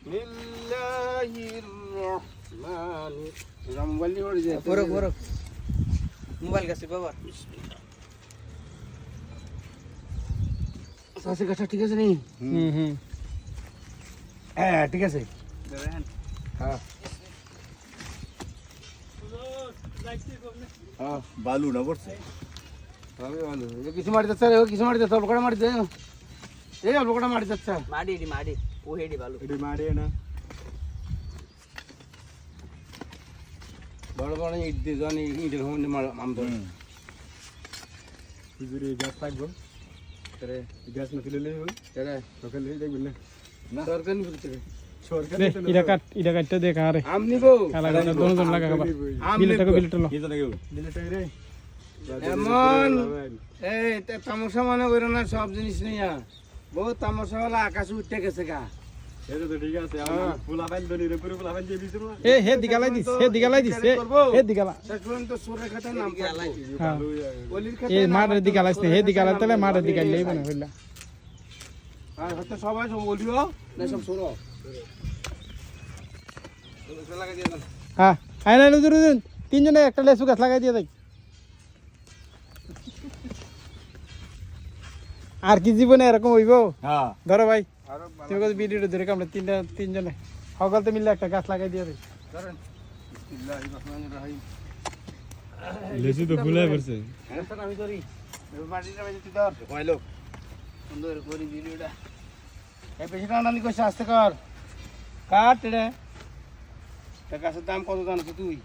বিসমিল্লাহির রহমানির মোবাইল নিয়ে যায় বড় মোবাইল কাছে বাবা সাসে কাছে ঠিক আছে নি হ্যাঁ ঠিক আছে হ্যাঁ হ্যাঁ বালু না পড়ছে আমি ভালো কিছু মারি যাচ্ছে কিছু মারি যাচ্ছে অল্প করে মারি দে এই অল্প করে মারি যাচ্ছে মাডি ও হেডি বালু এটি মারে না বড় বড় ইট দিয়ে জানি ইটের মধ্যে আম ধরে হুজুরে গ্যাস লাগবে করে গ্যাস না তুলে লই করে সকালে দেখবেন না সরকার নিয়ে বলছে সরকার ইটা কাটতে দে কারে আম নিব কালা কালা দোনো লাগা খাবার আম বিলেটটা লো কি জানা গেল দিলেটাই রে এমন এই তামাশা মনে করো না সব জিনিস নিয়া বহুত তামাশা হলো আকাশ উঠতে গেছে গা এটা তো ঠিক আছে আমার ফুলা বাইল দনি রে পুরো ফুলা বাইল দিয়ে বিছরু না এ হে দিগালাই দিস হে দিগালা শেষ পর্যন্ত সুরের খাতে নাম পড়বো হ্যাঁ অলির এ খাতে মাঠের দিগালাইছে হে দিগালা তাহলে মাঠের দিগাইলেই বনে হইলা আর হয়তো সবাই সব বলিও না সব সুরো লাগাই দিয়ে দাও হ্যাঁ আইনা নুজুর তিনজনে একটা লেসু গাছ লাগাই দিয়ে দেখ আর কি জীবনে এরকম হইব হ্যাঁ ধরো ভাই আরো তুমি কত ভিডিওটা ধরে আমরা তিনজনে সকলতে মিলে একটা গাছ লাগাই দিয়ে দেখ ধরেন বিসমিল্লাহির রহমানির রহিম লেসু তো ফুলাই পড়ছে হ্যাঁ আমি ধরি মাটিটা বাজে তুই ধর কইলো সুন্দর করি ভিডিওটা এই বেশি টানা নি কইছ আস্তে কর কাট রে তা গাছের দাম কত জানিস তুই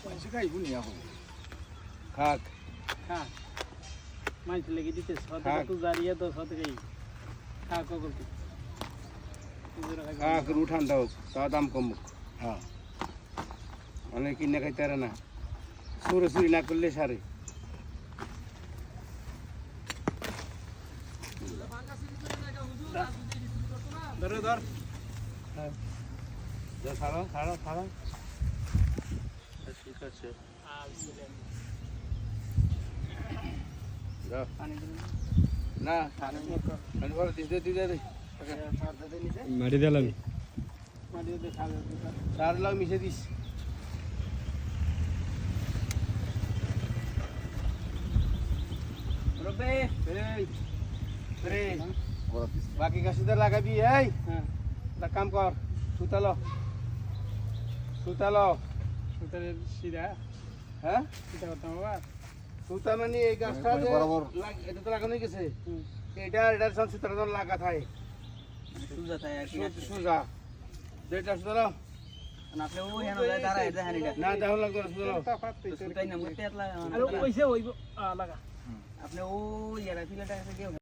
পয়সা খাই বুনি এখন খাক হ্যাঁ মাইক লেগে দিতে খাক। তো জারিয়া তো সত গই খা কগল খাক রু ঠান্ডা হোক তা দাম কমুক হ্যাঁ অনেক কিনে খাইতে পারে না সুরে চুরি না করলে সারে ধরে ধর হ্যাঁ ছাড়ো ছাড়ো ছাড়ো ঠিক আছে যাও। না পানি ভরে দিস দে মাটি দিলাম সার লাগ মিশে দিস রবে রে বাকি গাছটা লাগাবি এই একটা কাম কর সুতালো সুতারের সিরা হ্যাঁ এটা করতাম বাবা সুতা মানে এই গাছটা যে এটা তো লাগানো গেছে এটা সব সুতার লাগা থাকে সুজা তাই আর কি সুজা যেটা সুতালো আপনি ও হেন যায় দাঁড়ায় দেখেন এটা না দেখো লাগতো সুতালো সুতাই না মুতে আতলা আরে ওইছে ওইব লাগা আপনি ও ইয়ারা ফিলাটা গিয়ে